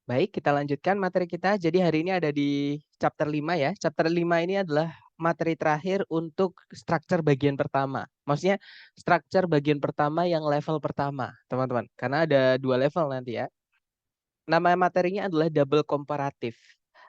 Baik, kita lanjutkan materi kita. Jadi hari ini ada di chapter 5 ya. Chapter 5 ini adalah materi terakhir untuk structure bagian pertama. Maksudnya structure bagian pertama yang level pertama, teman-teman. Karena ada 2 level nanti ya. Nama materinya adalah double comparative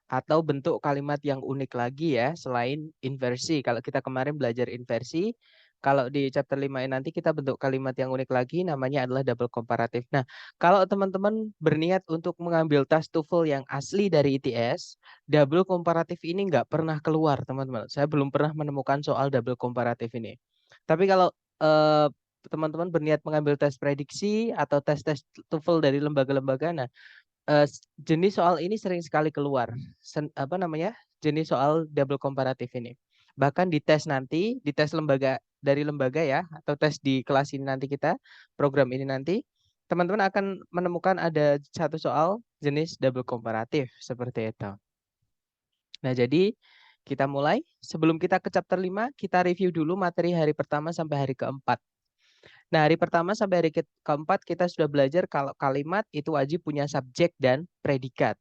atau bentuk kalimat yang unik lagi ya selain inversi. Kalau kita kemarin belajar inversi, kalau di chapter 5 ini nanti kita bentuk kalimat yang unik lagi namanya adalah double comparative. Nah, kalau teman-teman berniat untuk mengambil tes TOEFL yang asli dari ITS, double comparative ini nggak pernah keluar, teman-teman. Saya belum pernah menemukan soal double comparative ini. Tapi kalau eh, teman-teman berniat mengambil tes prediksi atau tes-tes TOEFL dari lembaga-lembaga, nah jenis soal ini sering sekali keluar. Apa namanya? Jenis soal double comparative ini. Bahkan di tes nanti, di tes lembaga dari lembaga ya, atau tes di kelas ini nanti kita, program ini nanti, teman-teman akan menemukan ada satu soal jenis double comparative seperti itu. Nah, jadi kita mulai. Sebelum kita ke chapter 5, kita review dulu materi hari pertama sampai hari keempat. Nah, hari pertama sampai hari keempat kita sudah belajar kalau kalimat itu wajib punya subjek dan predikat.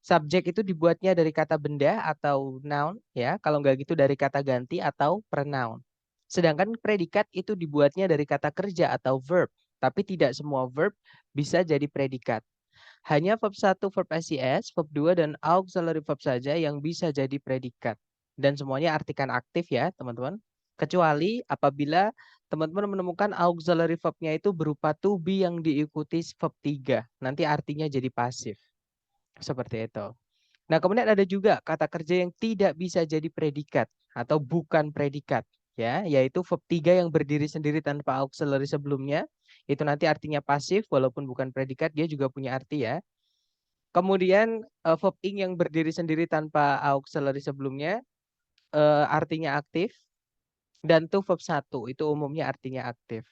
Subjek itu dibuatnya dari kata benda atau noun ya. Kalau nggak gitu dari kata ganti atau pronoun. Sedangkan predikat itu dibuatnya dari kata kerja atau verb. Tapi tidak semua verb bisa jadi predikat. Hanya verb 1, verb SES, verb 2, dan auxiliary verb saja yang bisa jadi predikat. Dan semuanya artikan aktif ya, teman-teman. Kecuali apabila teman-teman menemukan auxiliary verbnya itu berupa to be yang diikuti verb 3. Nanti artinya jadi pasif. Seperti itu. Nah, kemudian ada juga kata kerja yang tidak bisa jadi predikat atau bukan predikat. Ya, yaitu verb 3 yang berdiri sendiri tanpa auxiliary sebelumnya. Itu nanti artinya pasif, walaupun bukan predikat, dia juga punya arti ya. Kemudian verb ing yang berdiri sendiri tanpa auxiliary sebelumnya artinya aktif, dan to verb 1 itu umumnya artinya aktif.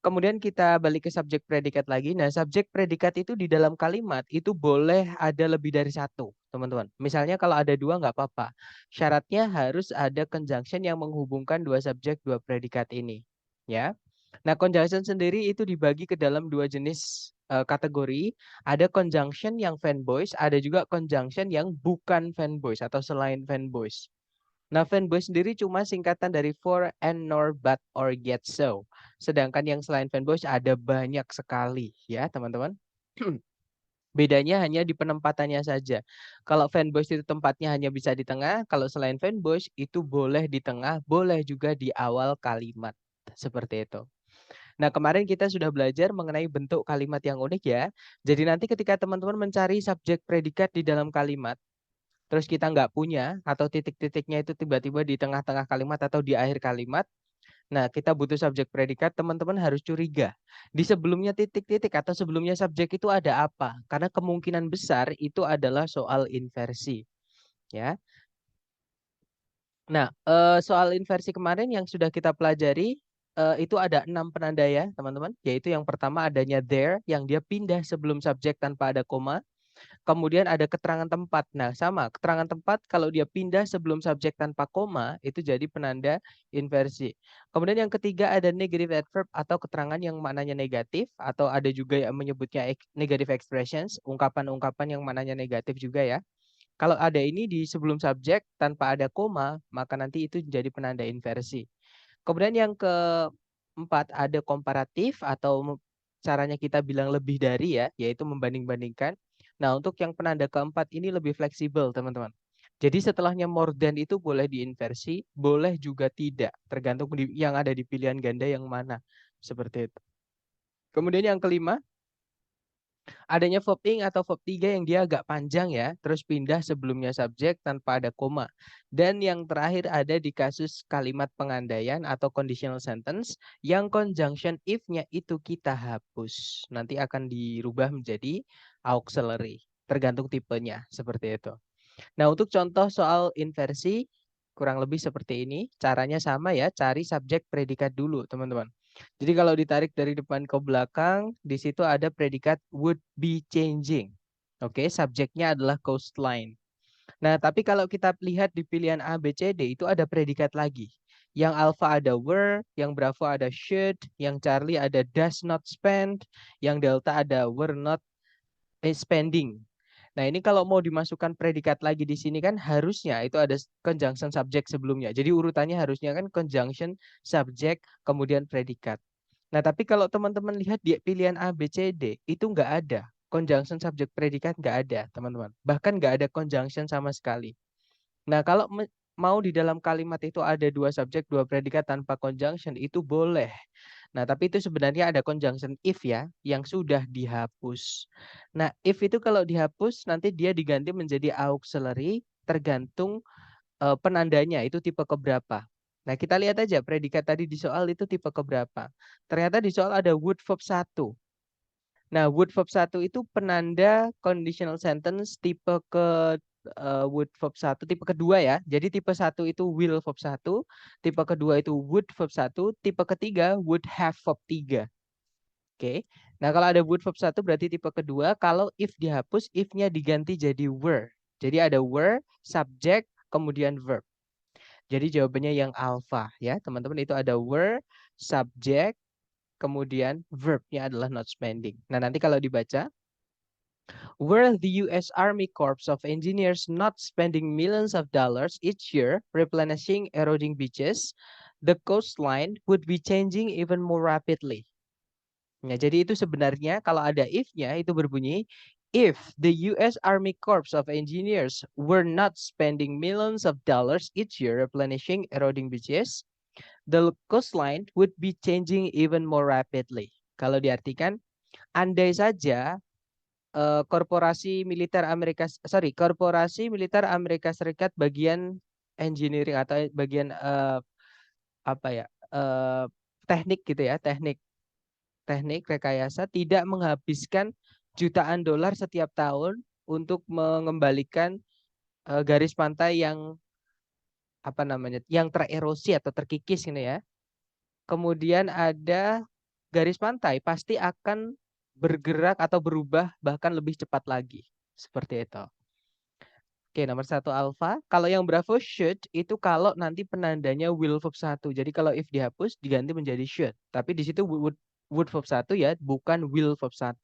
Kemudian kita balik ke subjek predikat lagi. Nah, subjek predikat itu di dalam kalimat itu boleh ada lebih dari satu, teman-teman. Misalnya kalau ada dua nggak apa-apa. Syaratnya harus ada conjunction yang menghubungkan dua subjek, dua predikat ini. Ya. Nah, conjunction sendiri itu dibagi ke dalam dua jenis kategori. Ada conjunction yang fanboys, ada juga conjunction yang bukan fanboys atau selain fanboys. Nah, fanboy sendiri cuma singkatan dari for, and, nor, but, or, yet, so. Sedangkan yang selain fanboys ada banyak sekali ya, teman-teman. Bedanya hanya di penempatannya saja. Kalau fanboys itu tempatnya hanya bisa di tengah, kalau selain fanboys itu boleh di tengah, boleh juga di awal kalimat. Seperti itu. Nah, kemarin kita sudah belajar mengenai bentuk kalimat yang unik ya. Jadi nanti ketika teman-teman mencari subjek predikat di dalam kalimat, terus kita nggak punya atau titik-titiknya itu tiba-tiba di tengah-tengah kalimat atau di akhir kalimat, nah kita butuh subjek predikat, teman-teman harus curiga. Di sebelumnya titik-titik atau sebelumnya subjek itu ada apa? Karena kemungkinan besar itu adalah soal inversi. Ya. Nah, soal inversi kemarin yang sudah kita pelajari, itu ada 6 penanda ya, teman-teman. Yaitu yang pertama adanya there, yang dia pindah sebelum subjek tanpa ada koma. Kemudian ada keterangan tempat. Nah, sama. Keterangan tempat kalau dia pindah sebelum subjek tanpa koma, itu jadi penanda inversi. Kemudian yang ketiga ada negative adverb atau keterangan yang maknanya negatif. Atau ada juga yang menyebutnya negative expressions, ungkapan-ungkapan yang maknanya negatif juga ya. Kalau ada ini di sebelum subjek tanpa ada koma, maka nanti itu jadi penanda inversi. Kemudian yang keempat ada komparatif atau caranya kita bilang lebih dari ya, yaitu membanding-bandingkan. Nah, untuk yang penanda keempat ini lebih fleksibel, teman-teman. Jadi setelahnya more than itu boleh diinversi, boleh juga tidak, tergantung yang ada di pilihan ganda yang mana. Seperti itu. Kemudian yang kelima, adanya verb ing atau verb 3 yang dia agak panjang ya, terus pindah sebelumnya subjek tanpa ada koma. Dan yang terakhir ada di kasus kalimat pengandaian atau conditional sentence yang conjunction if-nya itu kita hapus. Nanti akan dirubah menjadi auxiliary, tergantung tipenya, seperti itu. Nah, untuk contoh soal inversi kurang lebih seperti ini. Caranya sama ya, cari subjek predikat dulu, teman-teman. Jadi kalau ditarik dari depan ke belakang, di situ ada predikat would be changing. Oke, subjeknya adalah coastline. Nah, tapi kalau kita lihat di pilihan A, B, C, D itu ada predikat lagi. Yang alpha ada were, yang bravo ada should, yang Charlie ada does not spend, yang delta ada were not spending. Nah, ini kalau mau dimasukkan predikat lagi di sini kan harusnya itu ada conjunction subject sebelumnya. Jadi urutannya harusnya kan conjunction subject kemudian predikat. Nah, tapi kalau teman-teman lihat di pilihan A, B, C, D itu nggak ada. Conjunction subject predikat nggak ada, teman-teman. Bahkan nggak ada conjunction sama sekali. Nah, kalau mau di dalam kalimat itu ada dua subjek, dua predikat tanpa conjunction itu boleh. Nah, tapi itu sebenarnya ada conjunction if ya, yang sudah dihapus. Nah, if itu kalau dihapus nanti dia diganti menjadi auxiliary tergantung penandanya itu tipe keberapa. Nah, kita lihat aja predikat tadi di soal itu tipe keberapa. Ternyata di soal ada would verb 1. Nah, would verb 1 itu penanda conditional sentence tipe would verb 1 tipe kedua ya. Jadi tipe 1 itu will verb 1, tipe kedua itu would verb 1, tipe ketiga would have verb 3. Oke. Nah, kalau ada would verb 1 berarti tipe kedua, kalau if dihapus, if-nya diganti jadi were. Jadi ada were, subject, kemudian verb. Jadi jawabannya yang alpha ya, teman-teman itu ada were, subject, kemudian verb-nya adalah not spending. Nah, nanti kalau dibaca, were the US Army Corps of Engineers not spending millions of dollars each year replenishing eroding beaches, the coastline would be changing even more rapidly. Nah, jadi itu sebenarnya kalau ada if-nya itu berbunyi, if the US Army Corps of Engineers were not spending millions of dollars each year replenishing eroding beaches, the coastline would be changing even more rapidly. Kalau diartikan, andai saja korporasi militer Amerika Serikat bagian engineering atau bagian apa ya teknik gitu ya, teknik rekayasa tidak menghabiskan jutaan dolar setiap tahun untuk mengembalikan garis pantai yang apa namanya, yang tererosi atau terkikis ini ya. Kemudian ada garis pantai pasti akan bergerak atau berubah bahkan lebih cepat lagi. Seperti itu. Oke, nomor 1 alpha. Kalau yang bravo should itu kalau nanti penandanya will verb 1. Jadi kalau if dihapus diganti menjadi should. Tapi di situ would verb 1 ya, bukan will verb 1.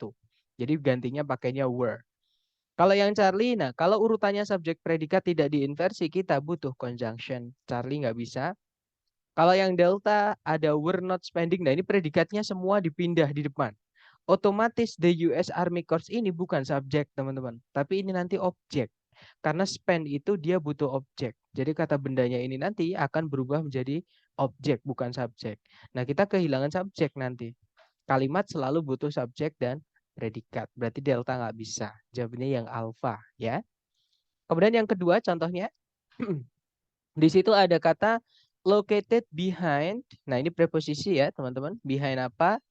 Jadi gantinya pakainya were. Kalau yang Charlie, nah kalau urutannya subjek predikat tidak diinversi, kita butuh conjunction. Charlie nggak bisa. Kalau yang delta ada were not spending, nah ini predikatnya semua dipindah di depan. Otomatis the US Army Corps ini bukan subjek teman-teman, tapi ini nanti objek. Karena spend itu dia butuh objek. Jadi kata bendanya ini nanti akan berubah menjadi objek bukan subjek. Nah kita kehilangan subjek nanti. Kalimat selalu butuh subjek dan predikat. Berarti delta nggak bisa. Jawabannya yang alpha ya. Kemudian yang kedua contohnya. Di situ ada kata located behind. Nah ini preposisi ya teman-teman. Behind apa?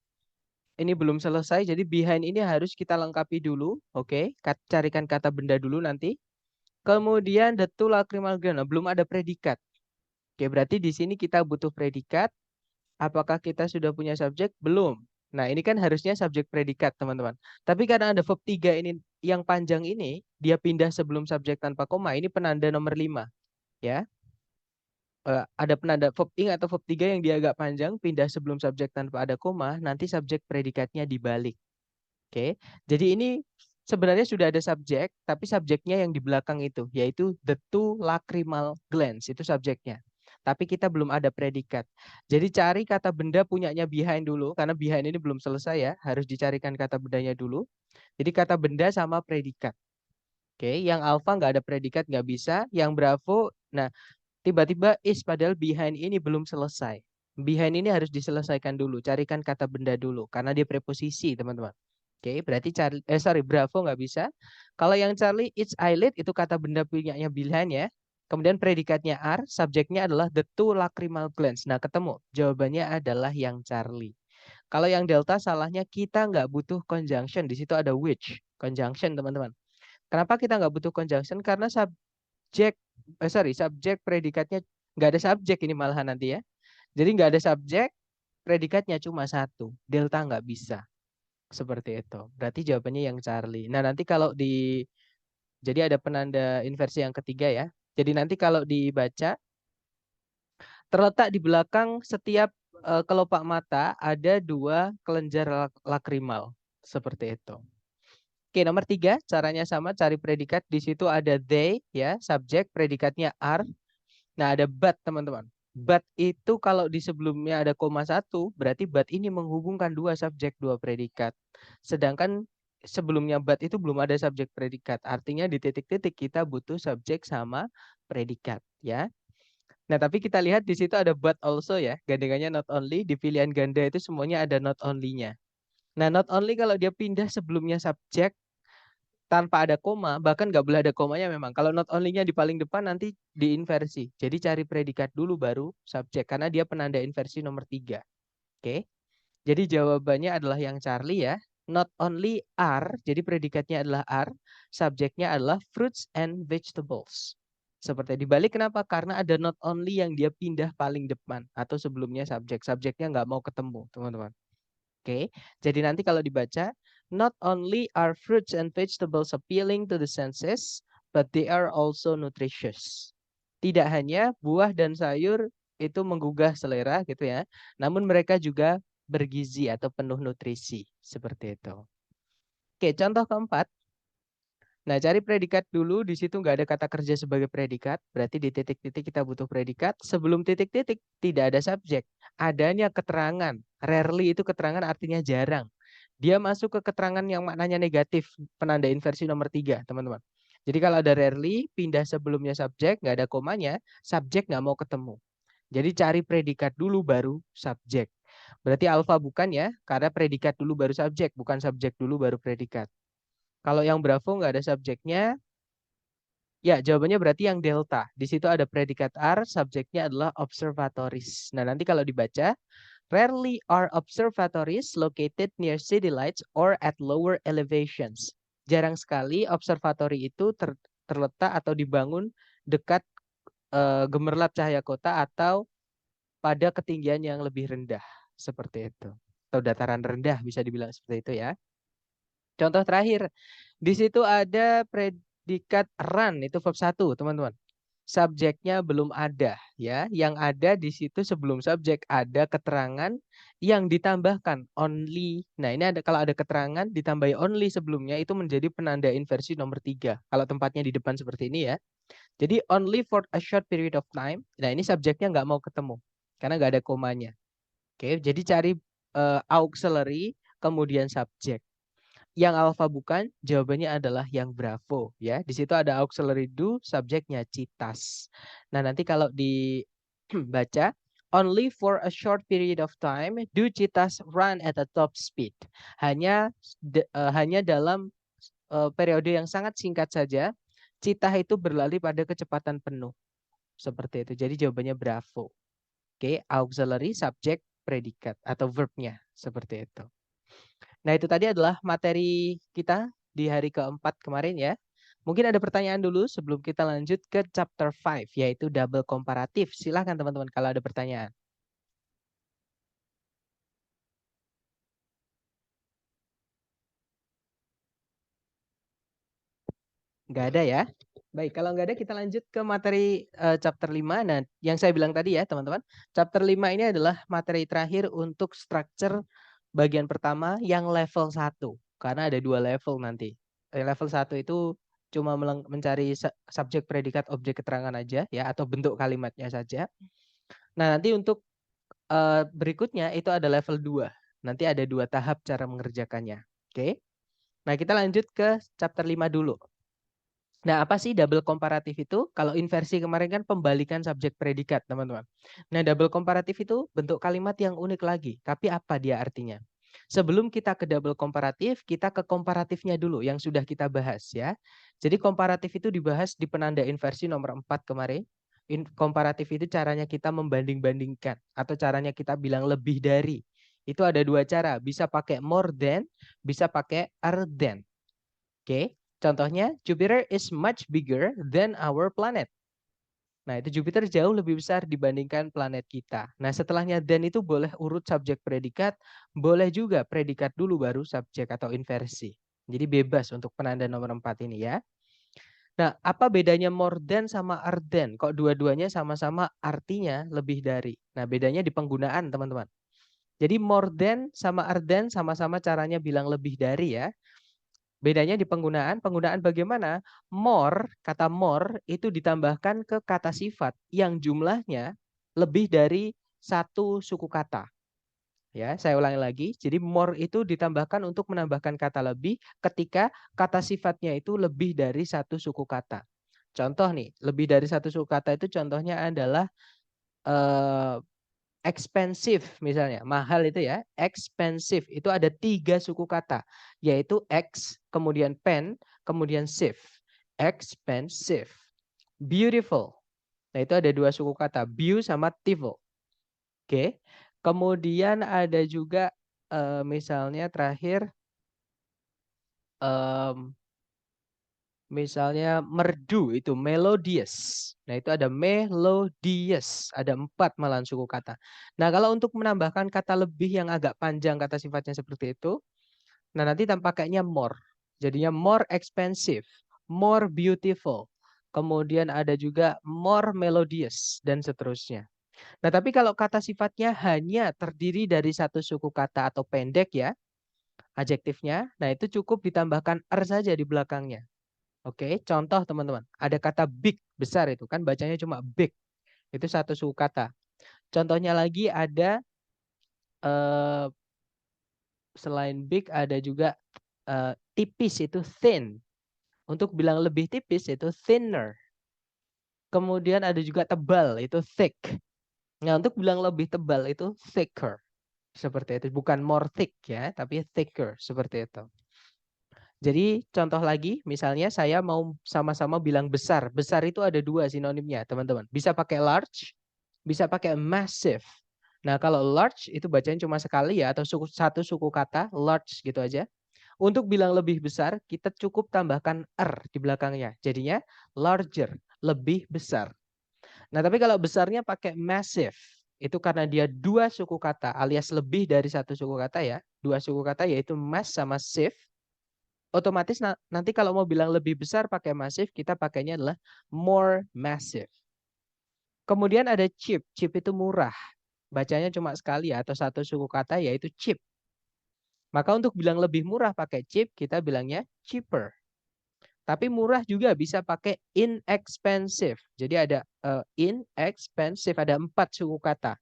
Ini belum selesai. Jadi behind ini harus kita lengkapi dulu. Oke. Carikan kata benda dulu nanti. Kemudian the two lacrimal gland. Nah, belum ada predikat. Oke, berarti di sini kita butuh predikat. Apakah kita sudah punya subjek? Belum. Nah, ini kan harusnya subjek predikat, teman-teman. Tapi karena ada verb 3 ini yang panjang ini, dia pindah sebelum subjek tanpa koma. Ini penanda nomor 5. Ya. Ada penanda verb ing atau verb 3 yang dia agak panjang, pindah sebelum subjek tanpa ada koma, nanti subjek predikatnya dibalik. Oke. Jadi ini sebenarnya sudah ada subjek, tapi subjeknya yang di belakang itu, yaitu the two lacrimal glands, itu subjeknya. Tapi kita belum ada predikat. Jadi cari kata benda punyanya behind dulu, karena behind ini belum selesai ya, harus dicarikan kata bendanya dulu. Jadi kata benda sama predikat. Oke, yang alpha nggak ada predikat nggak bisa, yang bravo, nah tiba-tiba is padahal behind ini belum selesai. Behind ini harus diselesaikan dulu, carikan kata benda dulu, karena dia preposisi teman-teman. Oke, berarti bravo nggak bisa. Kalau yang Charlie, it's eyelid itu kata benda punyanya behind ya. Kemudian predikatnya are, subjeknya adalah the two lacrimal glands. Nah, ketemu. Jawabannya adalah yang Charlie. Kalau yang delta salahnya kita nggak butuh conjunction. Di situ ada which. Conjunction, teman-teman. Kenapa kita nggak butuh conjunction? Karena subjek predikatnya nggak ada subjek ini malahan nanti ya. Jadi nggak ada subjek, predikatnya cuma satu. Delta nggak bisa. Seperti itu. Berarti jawabannya yang Charlie. Nah, nanti kalau jadi ada penanda inversi yang ketiga ya. Jadi nanti kalau dibaca, terletak di belakang setiap kelopak mata ada dua kelenjar lakrimal. Seperti itu. Oke, nomor 3, caranya sama, cari predikat. Di situ ada they, ya, subjek, predikatnya are. Nah, ada but, teman-teman. But itu kalau di sebelumnya ada koma 1, berarti but ini menghubungkan dua subjek, dua predikat. Sedangkan sebelumnya but itu belum ada subjek predikat. Artinya di titik-titik kita butuh subjek sama predikat, ya. Nah, tapi kita lihat di situ ada but also ya. Gandengannya not only, di pilihan ganda itu semuanya ada not only-nya. Nah, not only kalau dia pindah sebelumnya subjek tanpa ada koma, bahkan nggak boleh ada komanya memang. Kalau not only-nya di paling depan nanti diinversi. Jadi cari predikat dulu baru subjek, karena dia penanda inversi nomor 3. Oke. Jadi jawabannya adalah yang Charlie ya. Not only are, jadi predikatnya adalah are, subjeknya adalah fruits and vegetables. Seperti dibalik kenapa? Karena ada not only yang dia pindah paling depan atau sebelumnya subjek. Subjeknya nggak mau ketemu, teman-teman. Oke, jadi nanti kalau dibaca, not only are fruits and vegetables appealing to the senses, but they are also nutritious. Tidak hanya buah dan sayur itu menggugah selera gitu ya, namun mereka juga bergizi atau penuh nutrisi, seperti itu. Oke, contoh keempat. Nah, cari predikat dulu, di situ nggak ada kata kerja sebagai predikat, berarti di titik-titik kita butuh predikat. Sebelum titik-titik tidak ada subjek, adanya keterangan. Rarely itu keterangan artinya jarang. Dia masuk ke keterangan yang maknanya negatif, penanda inversi nomor 3, teman-teman. Jadi kalau ada rarely, pindah sebelumnya subjek, nggak ada komanya, subjek nggak mau ketemu. Jadi cari predikat dulu baru subjek. Berarti alfa bukan ya, karena predikat dulu baru subjek, bukan subjek dulu baru predikat. Kalau yang Bravo nggak ada subjeknya, ya jawabannya berarti yang delta. Di situ ada predikat are, subjeknya adalah observatories. Nah, nanti kalau dibaca, rarely are observatories located near city lights or at lower elevations. Jarang sekali observatory itu terletak atau dibangun dekat gemerlap cahaya kota atau pada ketinggian yang lebih rendah. Seperti itu. Atau dataran rendah bisa dibilang seperti itu ya. Contoh terakhir, di situ ada predikat run, itu verb 1, teman-teman. Subjeknya belum ada ya. Yang ada di situ sebelum subjek ada keterangan yang ditambahkan only. Nah, ini ada kalau ada keterangan ditambahi only sebelumnya itu menjadi penanda inversi nomor 3. Kalau tempatnya di depan seperti ini ya. Jadi only for a short period of time. Nah, ini subjeknya nggak mau ketemu karena nggak ada komanya. Oke, jadi cari auxiliary kemudian subjek. Yang alfa bukan, jawabannya adalah yang Bravo ya. Di situ ada auxiliary do, subjeknya citas. Nah, nanti kalau dibaca only for a short period of time do citas run at a top speed. Hanya dalam periode yang sangat singkat saja citah itu berlari pada kecepatan penuh. Seperti itu. Jadi jawabannya Bravo. Oke, auxiliary, subjek, predikat atau verbnya seperti itu. Nah, itu tadi adalah materi kita di hari keempat kemarin ya. Mungkin ada pertanyaan dulu sebelum kita lanjut ke chapter 5, yaitu double komparatif. Silahkan teman-teman kalau ada pertanyaan. Nggak ada ya? Baik, kalau nggak ada kita lanjut ke materi chapter 5. Nah, yang saya bilang tadi ya teman-teman, chapter 5 ini adalah materi terakhir untuk structure bagian pertama yang level 1. Karena ada 2 level nanti. Level 1 itu cuma mencari subjek, predikat, objek, keterangan aja ya, atau bentuk kalimatnya saja. Nah, nanti untuk berikutnya itu ada level 2. Nanti ada 2 tahap cara mengerjakannya. Oke. Nah, kita lanjut ke chapter 5 dulu. Nah, apa sih double komparatif itu? Kalau inversi kemarin kan pembalikan subjek predikat, teman-teman. Nah, double komparatif itu bentuk kalimat yang unik lagi. Tapi apa dia artinya? Sebelum kita ke double komparatif, kita ke komparatifnya dulu yang sudah kita bahas ya. Jadi komparatif itu dibahas di penanda inversi nomor 4 kemarin. Komparatif itu caranya kita membanding-bandingkan atau caranya kita bilang lebih dari. Itu ada 2 cara, bisa pakai more than, bisa pakai other than. Oke. Contohnya, Jupiter is much bigger than our planet. Nah, itu Jupiter jauh lebih besar dibandingkan planet kita. Nah, setelahnya than itu boleh urut subjek predikat, boleh juga predikat dulu baru subjek atau inversi. Jadi bebas untuk penanda nomor 4 ini ya. Nah, apa bedanya more than sama other than? Kok dua-duanya sama-sama artinya lebih dari? Nah, bedanya di penggunaan, teman-teman. Jadi more than sama other than sama-sama caranya bilang lebih dari ya. Bedanya di penggunaan bagaimana? Kata more itu ditambahkan ke kata sifat yang jumlahnya lebih dari satu suku kata. Ya, saya ulangi lagi. Jadi more itu ditambahkan untuk menambahkan kata lebih ketika kata sifatnya itu lebih dari satu suku kata. Contoh nih, lebih dari satu suku kata itu contohnya adalah eh, expensive misalnya, mahal itu ya, expensive itu ada 3 suku kata, yaitu ex, kemudian pen, kemudian sive. Expensive. Beautiful. Nah itu ada 2 suku kata, beau sama tiful. Oke. Kemudian ada juga misalnya terakhir em, misalnya merdu itu melodious. Nah itu ada melodious. Ada 4 malahan suku kata. Nah kalau untuk menambahkan kata lebih yang agak panjang kata sifatnya seperti itu. Nah nanti pakainya more. Jadinya more expensive. More beautiful. Kemudian ada juga more melodious. Dan seterusnya. Nah tapi kalau kata sifatnya hanya terdiri dari satu suku kata atau pendek ya. Adjektifnya. Nah itu cukup ditambahkan er saja di belakangnya. Oke, contoh teman-teman. Ada kata big, besar itu kan bacanya cuma big. Itu satu suku kata. Contohnya lagi ada eh, selain big ada juga tipis itu thin. Untuk bilang lebih tipis itu thinner. Kemudian ada juga tebal itu thick. Nah, untuk bilang lebih tebal itu thicker. Seperti itu. Bukan more thick ya, tapi thicker. Seperti itu. Jadi contoh lagi, misalnya saya mau sama-sama bilang besar. Besar itu ada 2 sinonimnya, teman-teman. Bisa pakai large, bisa pakai massive. Nah, kalau large itu bacanya cuma sekali ya, atau satu suku kata, large gitu aja. Untuk bilang lebih besar, kita cukup tambahkan er di belakangnya. Jadinya larger, lebih besar. Nah, tapi kalau besarnya pakai massive, itu karena dia 2 suku kata, alias lebih dari satu suku kata ya. 2 suku kata yaitu mass sama sive. Otomatis nanti kalau mau bilang lebih besar pakai massive, kita pakainya adalah more massive. Kemudian ada cheap. Cheap itu murah. Bacanya cuma sekali ya, atau satu suku kata yaitu cheap. Maka untuk bilang lebih murah pakai cheap, kita bilangnya cheaper. Tapi murah juga bisa pakai inexpensive. Jadi ada inexpensive, ada 4 suku kata.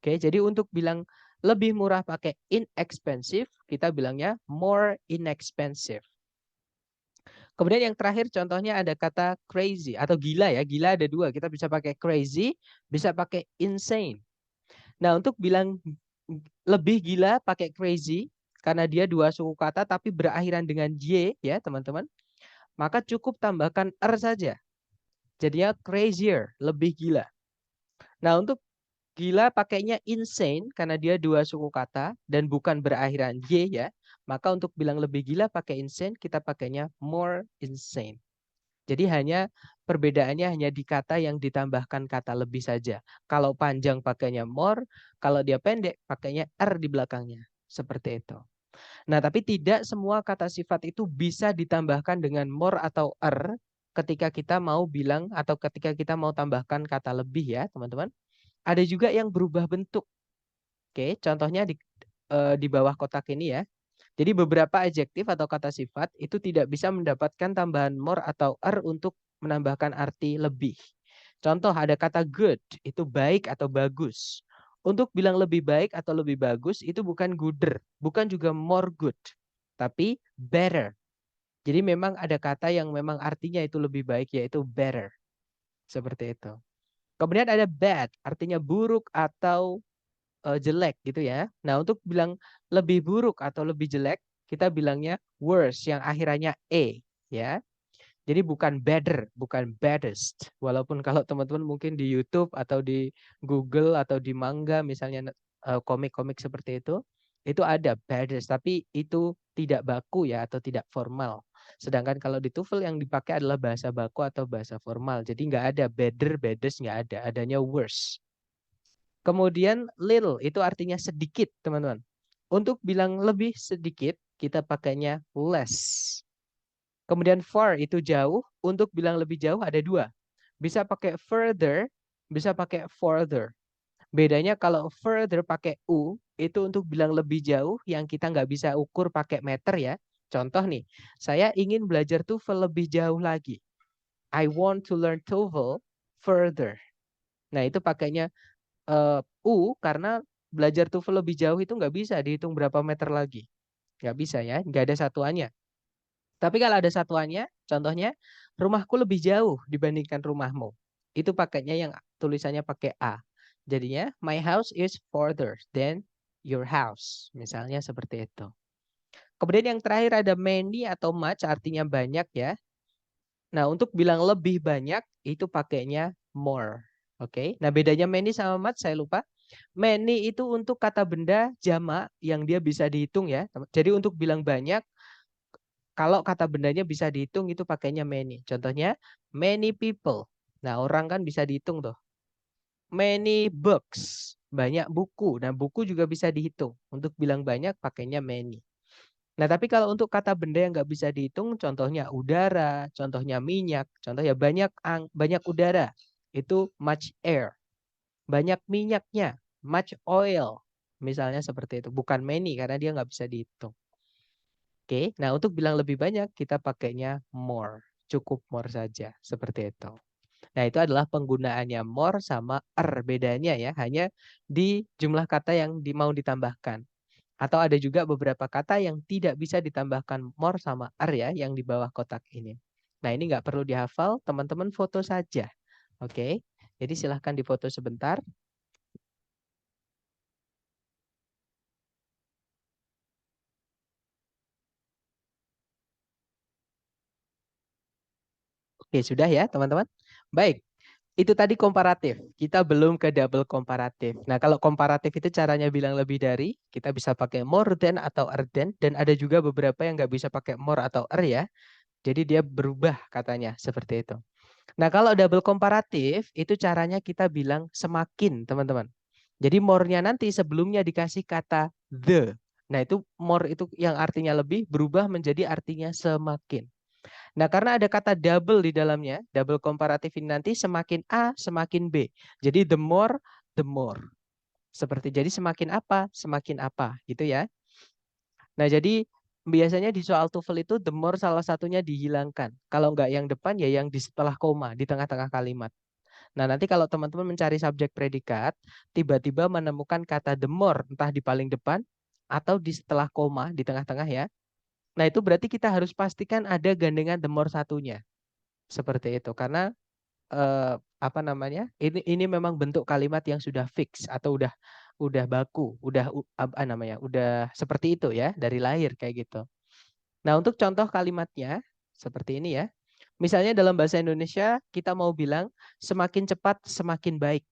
Oke, jadi untuk bilang lebih murah pakai inexpensive, kita bilangnya more inexpensive. Kemudian yang terakhir contohnya ada kata crazy atau gila ya. Gila ada 2. Kita bisa pakai crazy, bisa pakai insane. Nah untuk bilang lebih gila pakai crazy karena dia 2 suku kata tapi berakhiran dengan y ya teman-teman. Maka cukup tambahkan er saja. Jadinya crazier, lebih gila. Nah untuk gila pakainya insane karena dia 2 suku kata dan bukan berakhiran y ya. Maka untuk bilang lebih gila pakai insane kita pakainya more insane. Jadi perbedaannya hanya di kata yang ditambahkan kata lebih saja. Kalau panjang pakainya more, kalau dia pendek pakainya er di belakangnya. Seperti itu. Nah, tapi tidak semua kata sifat itu bisa ditambahkan dengan more atau er ketika kita mau bilang atau ketika kita mau tambahkan kata lebih ya, teman-teman. Ada juga yang berubah bentuk. Oke, contohnya di bawah kotak ini ya. Jadi beberapa adjektif atau kata sifat itu tidak bisa mendapatkan tambahan more atau er untuk menambahkan arti lebih. Contoh ada kata good, itu baik atau bagus. Untuk bilang lebih baik atau lebih bagus itu bukan gooder, bukan juga more good, tapi better. Jadi memang ada kata yang memang artinya itu lebih baik yaitu better. Seperti itu. Kemudian ada bad, artinya buruk atau jelek gitu ya. Nah, untuk bilang lebih buruk atau lebih jelek, kita bilangnya worse yang akhirannya e ya. Jadi bukan better, bukan baddest. Walaupun kalau teman-teman mungkin di YouTube atau di Google atau di manga misalnya komik-komik seperti itu ada baddest, tapi itu tidak baku ya atau tidak formal. Sedangkan kalau di TOEFL yang dipakai adalah bahasa baku atau bahasa formal. Jadi nggak ada better, baddest nggak ada, adanya worse. Kemudian little itu artinya sedikit, teman-teman. Untuk bilang lebih sedikit, kita pakainya less. Kemudian far itu jauh, untuk bilang lebih jauh ada 2. Bisa pakai further, bisa pakai farther. Bedanya kalau further pakai u, itu untuk bilang lebih jauh yang kita nggak bisa ukur pakai meter ya. Contoh nih, saya ingin belajar TOEFL lebih jauh lagi. I want to learn TOEFL further. Nah, itu pakainya karena belajar TOEFL lebih jauh itu nggak bisa dihitung berapa meter lagi. Nggak bisa ya, nggak ada satuannya. Tapi kalau ada satuannya, contohnya rumahku lebih jauh dibandingkan rumahmu. Itu pakainya yang tulisannya pakai A. Jadinya my house is further than your house. Misalnya seperti itu. Kemudian yang terakhir ada many atau much, artinya banyak ya. Nah, untuk bilang lebih banyak itu pakainya more. Oke. Nah, bedanya many sama much saya lupa. Many itu untuk kata benda jamak yang dia bisa dihitung ya. Jadi untuk bilang banyak, kalau kata bendanya bisa dihitung itu pakainya many. Contohnya many people. Nah, orang kan bisa dihitung tuh. Many books. Banyak buku. Nah, buku juga bisa dihitung. Untuk bilang banyak pakainya many. Nah, tapi kalau untuk kata benda yang nggak bisa dihitung, contohnya udara, contohnya minyak, contohnya banyak udara, itu much air. Banyak minyaknya, much oil. Misalnya seperti itu. Bukan many karena dia nggak bisa dihitung. Oke, nah untuk bilang lebih banyak kita pakainya more. Cukup more saja, seperti itu. Nah, itu adalah penggunaannya more sama bedanya ya, hanya di jumlah kata yang mau ditambahkan. Atau ada juga beberapa kata yang tidak bisa ditambahkan more sama ya, yang di bawah kotak ini. Nah, ini nggak perlu dihafal, teman-teman foto saja. Oke, jadi silahkan difoto sebentar. Oke, sudah ya teman-teman? Baik, itu tadi komparatif. Kita belum ke double komparatif. Nah, kalau komparatif itu caranya bilang lebih dari, kita bisa pakai more than atau than, dan ada juga beberapa yang nggak bisa pakai more atau ya. Jadi dia berubah katanya, seperti itu. Nah, kalau double komparatif, itu caranya kita bilang semakin, teman-teman. Jadi more-nya nanti sebelumnya dikasih kata the. Nah, itu more itu yang artinya lebih berubah menjadi artinya semakin. Nah, karena ada kata double di dalamnya, double komparatif ini nanti semakin A, semakin B. Jadi the more, the more. Seperti jadi semakin apa, semakin apa, gitu ya. Nah, jadi biasanya di soal TOEFL itu the more salah satunya dihilangkan. Kalau nggak yang depan, ya yang di setelah koma, di tengah-tengah kalimat. Nah, nanti kalau teman-teman mencari subjek predikat, tiba-tiba menemukan kata the more, entah di paling depan, atau di setelah koma, di tengah-tengah ya. Nah, itu berarti kita harus pastikan ada gandengan the more satunya. Seperti itu karena apa namanya? Ini memang bentuk kalimat yang sudah fix atau udah baku, apa namanya? Udah seperti itu ya dari lahir kayak gitu. Nah, untuk contoh kalimatnya seperti ini ya. Misalnya dalam bahasa Indonesia kita mau bilang semakin cepat semakin baik.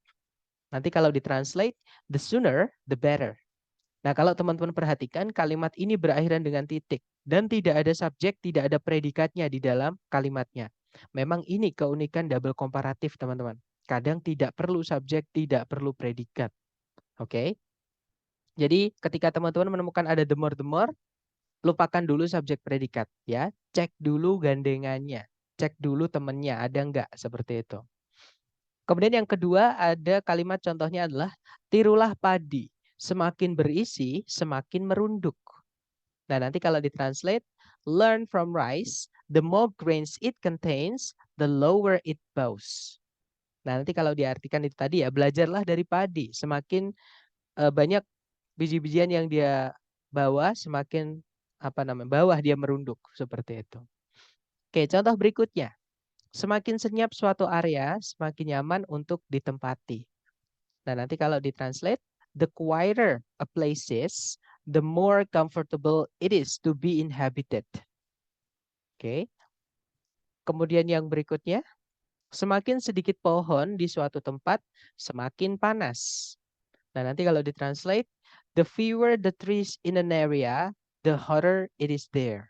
Nanti kalau ditranslate the sooner the better. Nah, kalau teman-teman perhatikan kalimat ini berakhiran dengan titik dan tidak ada subjek, tidak ada predikatnya di dalam kalimatnya. Memang ini keunikan double komparatif, teman-teman. Kadang tidak perlu subjek, tidak perlu predikat. Oke. Jadi, ketika teman-teman menemukan ada the more, lupakan dulu subjek predikat ya. Cek dulu gandengannya. Cek dulu temannya ada enggak seperti itu. Kemudian yang kedua ada kalimat contohnya adalah tirulah padi. Semakin berisi, semakin merunduk. Nah, nanti kalau ditranslate, learn from rice, the more grains it contains, the lower it bows. Nah, nanti kalau diartikan itu tadi ya, belajarlah dari padi. Semakin banyak biji-bijian yang dia bawa, semakin bawah dia merunduk seperti itu. Oke, contoh berikutnya. Semakin senyap suatu area, semakin nyaman untuk ditempati. Nah, nanti kalau ditranslate, the quieter a place is, the more comfortable it is to be inhabited. Oke. Kemudian yang berikutnya, semakin sedikit pohon di suatu tempat, semakin panas. Nah, nanti kalau ditranslate, the fewer the trees in an area, the hotter it is there.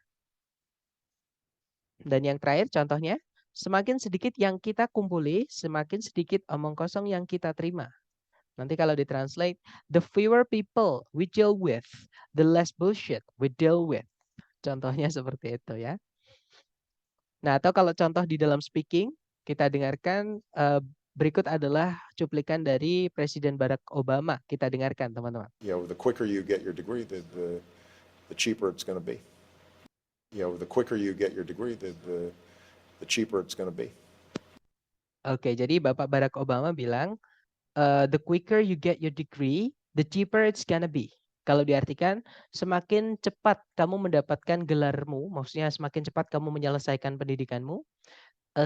Dan yang terakhir contohnya, semakin sedikit yang kita kumpuli, semakin sedikit omong kosong yang kita terima. Nanti kalau ditranslate, the fewer people we deal with, the less bullshit we deal with. Contohnya seperti itu ya. Nah, atau kalau contoh di dalam speaking, kita dengarkan berikut adalah cuplikan dari Presiden Barack Obama. Kita dengarkan, teman-teman. The quicker you get your degree, the cheaper it's going to be. The quicker you get your degree, the cheaper it's going to be. Oke, jadi Bapak Barack Obama bilang, the quicker you get your degree, the cheaper it's gonna be. Kalau diartikan, semakin cepat kamu mendapatkan gelarmu, maksudnya semakin cepat kamu menyelesaikan pendidikanmu,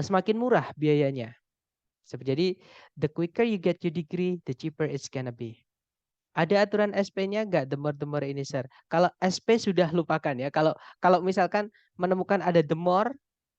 semakin murah biayanya. Jadi, the quicker you get your degree, the cheaper it's gonna be. Ada aturan SP-nya nggak? The more ini, sir. Kalau SP sudah lupakan ya. Kalau misalkan menemukan ada the more,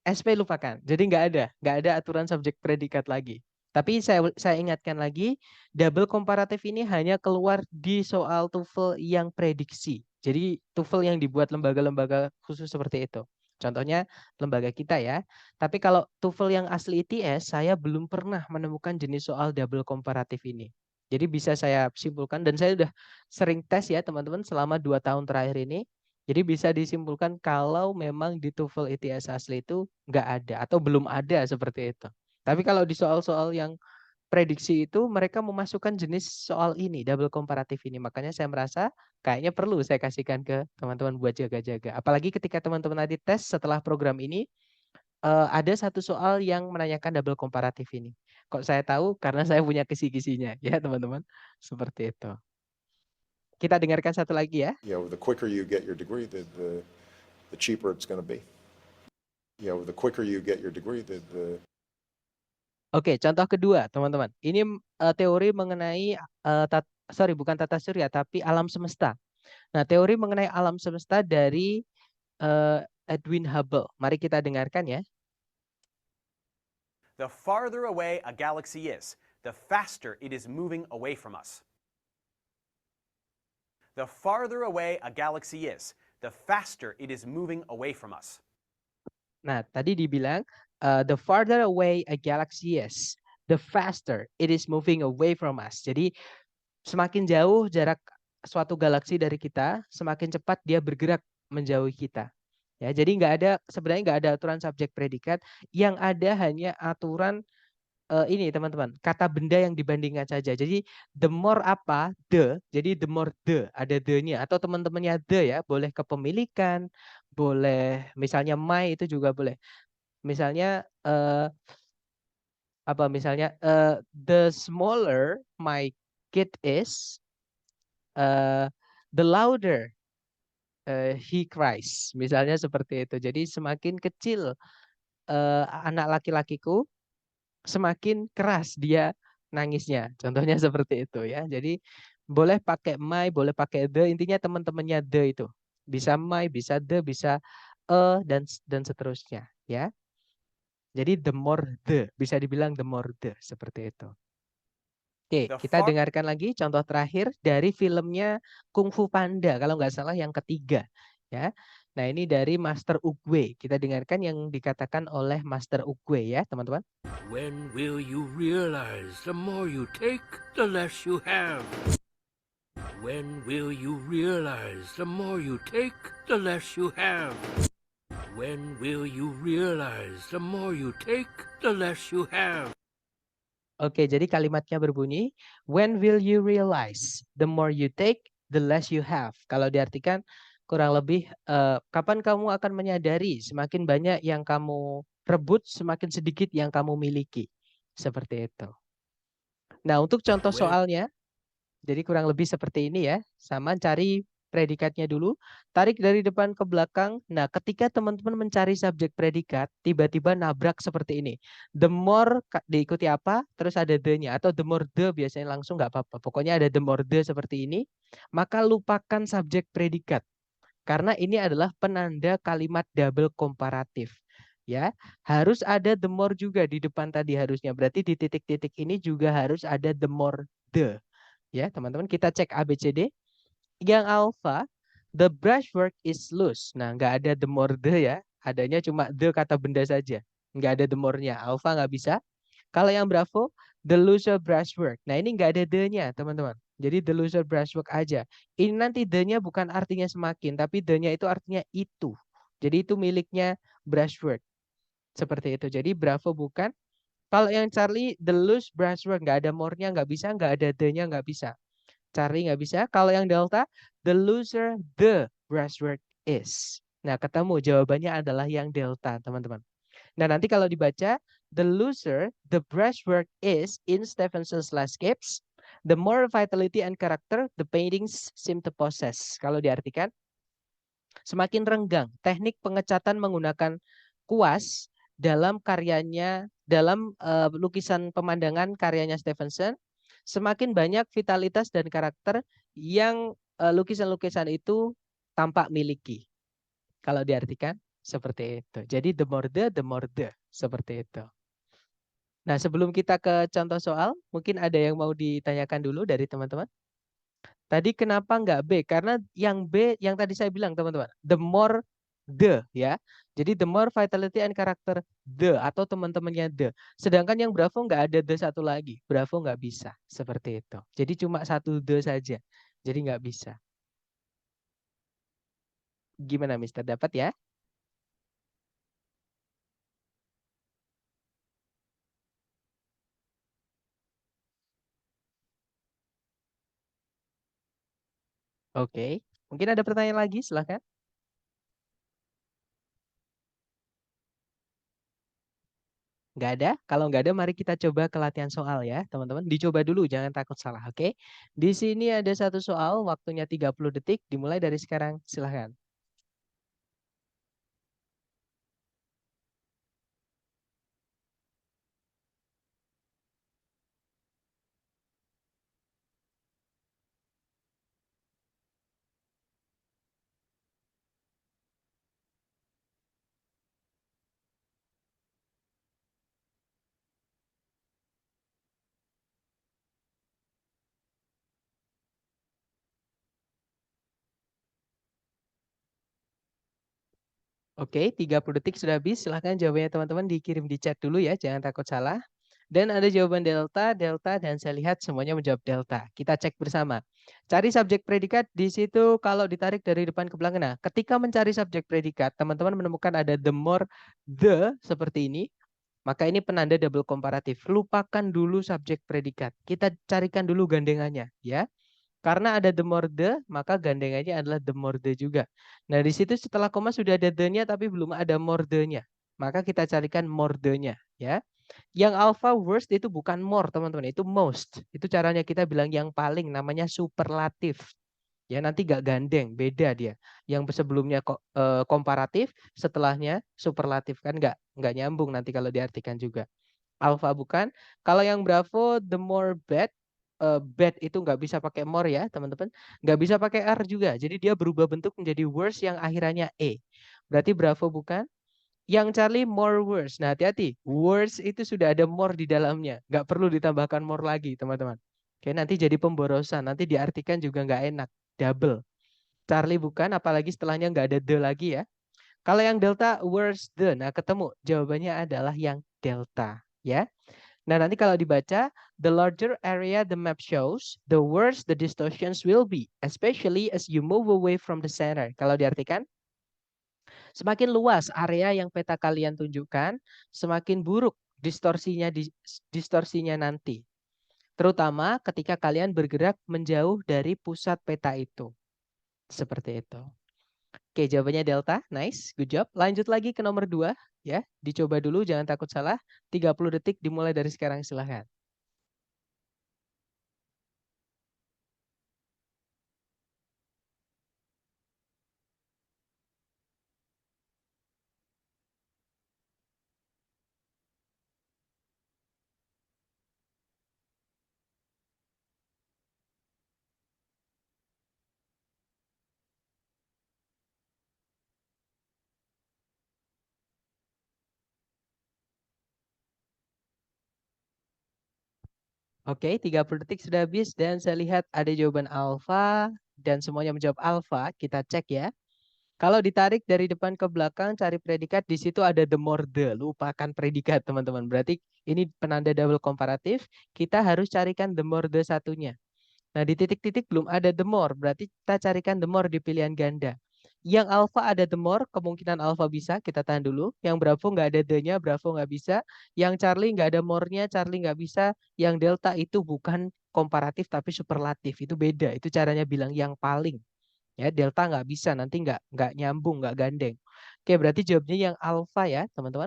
SP lupakan. Jadi nggak ada aturan subjek predikat lagi. Tapi saya ingatkan lagi, double komparatif ini hanya keluar di soal TOEFL yang prediksi. Jadi TOEFL yang dibuat lembaga-lembaga khusus seperti itu. Contohnya lembaga kita ya. Tapi kalau TOEFL yang asli ITS, saya belum pernah menemukan jenis soal double komparatif ini. Jadi bisa saya simpulkan, dan saya sudah sering tes ya teman-teman selama 2 tahun terakhir ini. Jadi bisa disimpulkan kalau memang di TOEFL ITS asli itu nggak ada atau belum ada seperti itu. Tapi kalau di soal-soal yang prediksi itu mereka memasukkan jenis soal ini, double komparatif ini. Makanya saya merasa kayaknya perlu saya kasihkan ke teman-teman buat jaga-jaga. Apalagi ketika teman-teman nanti tes setelah program ini, ada satu soal yang menanyakan double komparatif ini. Kok saya tahu? Karena saya punya kisi-kisinya ya teman-teman. Seperti itu. Kita dengarkan satu lagi ya. The quicker you get your degree, the cheaper it's going to be. The quicker you get your degree, the Oke, contoh kedua teman-teman. Ini teori mengenai bukan tata surya tapi alam semesta. Nah, teori mengenai alam semesta dari Edwin Hubble. Mari kita dengarkan ya. The farther away a galaxy is, the faster it is moving away from us. The farther away a galaxy is, the faster it is moving away from us. Nah, tadi dibilang the farther away a galaxy is, the faster it is moving away from us. Jadi semakin jauh jarak suatu galaksi dari kita, semakin cepat dia bergerak menjauhi kita. Ya, jadi sebenarnya nggak ada aturan subjek predikat, yang ada hanya aturan ini teman-teman, kata benda yang dibandingkan saja. Jadi the more apa, the, jadi the more the, ada the-nya atau teman-temannya the ya, boleh kepemilikan, boleh misalnya my itu juga boleh. Misalnya the smaller my kid is, the louder he cries. Misalnya seperti itu. Jadi semakin kecil anak laki-lakiku, semakin keras dia nangisnya. Contohnya seperti itu ya. Jadi boleh pakai my, boleh pakai the, intinya teman-temannya the itu. Bisa my, bisa the, bisa dan seterusnya ya. Jadi the more the, bisa dibilang the more the, seperti itu. Oke, kita dengarkan lagi contoh terakhir dari filmnya Kung Fu Panda, kalau nggak salah yang ketiga ya. Nah, ini dari Master Oogway. Kita dengarkan yang dikatakan oleh Master Oogway ya, teman-teman. When will you realize the more you take, the less you have? When will you realize the more you take, the less you have? When will you realize the more you take, the less you have? Oke, jadi kalimatnya berbunyi, when will you realize the more you take, the less you have. Kalau diartikan kurang lebih, kapan kamu akan menyadari semakin banyak yang kamu rebut, semakin sedikit yang kamu miliki. Seperti itu. Nah, untuk contoh soalnya, jadi kurang lebih seperti ini ya. Sama, cari predikatnya dulu, tarik dari depan ke belakang. Nah, ketika teman-teman mencari subjek predikat, tiba-tiba nabrak seperti ini. The more diikuti apa, terus ada the-nya. Atau the more the biasanya langsung nggak apa-apa. Pokoknya ada the more the seperti ini. Maka lupakan subjek predikat. Karena ini adalah penanda kalimat double komparatif. Ya, harus ada the more juga di depan tadi harusnya. Berarti di titik-titik ini juga harus ada the more the. Ya, teman-teman, kita cek ABCD. Yang alpha, the brushwork is loose. Nah, nggak ada the more the ya. Adanya cuma the kata benda saja. Nggak ada the more-nya. Alpha nggak bisa. Kalau yang Bravo, the looser brushwork. Nah, ini nggak ada the-nya, teman-teman. Jadi the looser brushwork aja. Ini nanti the-nya bukan artinya semakin, tapi the-nya itu artinya itu. Jadi itu miliknya brushwork. Seperti itu. Jadi Bravo bukan. Kalau yang Charlie, the loose brushwork, nggak ada more-nya, nggak bisa, nggak ada the-nya, nggak bisa. Charlie nggak bisa. Kalau yang Delta, the looser the brushwork is. Nah, ketemu jawabannya adalah yang delta, teman-teman. Nah, nanti kalau dibaca, the looser the brushwork is in Stevenson's landscapes, the more vitality and character the paintings seem to possess. Kalau diartikan, semakin renggang teknik pengecatan menggunakan kuas dalam karyanya, dalam lukisan pemandangan karyanya Stevenson, semakin banyak vitalitas dan karakter yang lukisan-lukisan itu tampak miliki. Kalau diartikan seperti itu. Jadi the more the, seperti itu. Nah, sebelum kita ke contoh soal, mungkin ada yang mau ditanyakan dulu dari teman-teman. Tadi kenapa nggak B? Karena yang B, yang tadi saya bilang teman-teman, the more the, ya. Jadi the more vitality and character the, atau teman-temannya the. Sedangkan yang Bravo nggak ada the satu lagi. Bravo nggak bisa, seperti itu. Jadi cuma satu the saja. Jadi nggak bisa. Gimana Mister? Dapat ya? Oke. Mungkin ada pertanyaan lagi, silahkan. Nggak ada? Kalau nggak ada, mari kita coba ke latihan soal ya, teman-teman. Dicoba dulu, jangan takut salah, oke? Di sini ada satu soal, waktunya 30 detik, dimulai dari sekarang, silahkan. Oke, 30 detik sudah habis. Silahkan jawabannya teman-teman dikirim di chat dulu ya, jangan takut salah. Dan ada jawaban delta, delta, dan saya lihat semuanya menjawab delta. Kita cek bersama. Cari subjek predikat di situ kalau ditarik dari depan ke belakang. Nah, ketika mencari subjek predikat, teman-teman menemukan ada the more the seperti ini. Maka ini penanda double komparatif. Lupakan dulu subjek predikat. Kita carikan dulu gandengannya, ya. Karena ada the more the, maka gandengannya adalah the more the juga. Nah, di situ setelah koma sudah ada the-nya tapi belum ada more the-nya. Maka kita carikan more the-nya, ya. Yang alpha worst itu bukan more, teman-teman, itu most. Itu caranya kita bilang yang paling, namanya superlatif. Ya, nanti gak gandeng, beda dia. Yang sebelumnya komparatif, setelahnya superlatif, kan nggak nyambung nanti kalau diartikan juga. Alpha bukan. Kalau yang Bravo, the more bad. Bad itu nggak bisa pakai more ya, teman-teman. Nggak bisa pakai R juga. Jadi dia berubah bentuk menjadi worse yang akhirannya E. Berarti Bravo bukan. Yang Charlie more worse. Nah, hati-hati. Worse itu sudah ada more di dalamnya. Nggak perlu ditambahkan more lagi, teman-teman. Oke, nanti jadi pemborosan. Nanti diartikan juga nggak enak. Double. Charlie bukan, apalagi setelahnya nggak ada the lagi ya. Kalau yang delta, worse the. Nah, ketemu. Jawabannya adalah yang delta. Ya. Nah, nanti kalau dibaca, the larger area the map shows, the worse the distortions will be, especially as you move away from the center. Kalau diartikan, semakin luas area yang peta kalian tunjukkan, semakin buruk distorsinya nanti. Terutama ketika kalian bergerak menjauh dari pusat peta itu. Seperti itu. Oke, jawabannya delta. Nice, good job. Lanjut lagi ke nomor 2. Ya, dicoba dulu, jangan takut salah. 30 detik dimulai dari sekarang, silahkan. Oke, 30 detik sudah habis dan saya lihat ada jawaban alfa dan semuanya menjawab alfa. Kita cek ya. Kalau ditarik dari depan ke belakang cari predikat, di situ ada the more the. Lupakan predikat, teman-teman. Berarti ini penanda double komparatif. Kita harus carikan the more the satunya. Nah, di titik-titik belum ada the more. Berarti kita carikan the more di pilihan ganda. Yang alpha ada the more, kemungkinan alpha bisa, kita tahan dulu. Yang Bravo nggak ada the-nya, Bravo nggak bisa. Yang Charlie nggak ada more-nya, Charlie nggak bisa. Yang Delta itu bukan komparatif tapi superlatif, itu beda. Itu caranya bilang yang paling. Ya, delta nggak bisa, nanti nggak nyambung, nggak gandeng. Oke, berarti jawabnya yang alpha ya, teman-teman.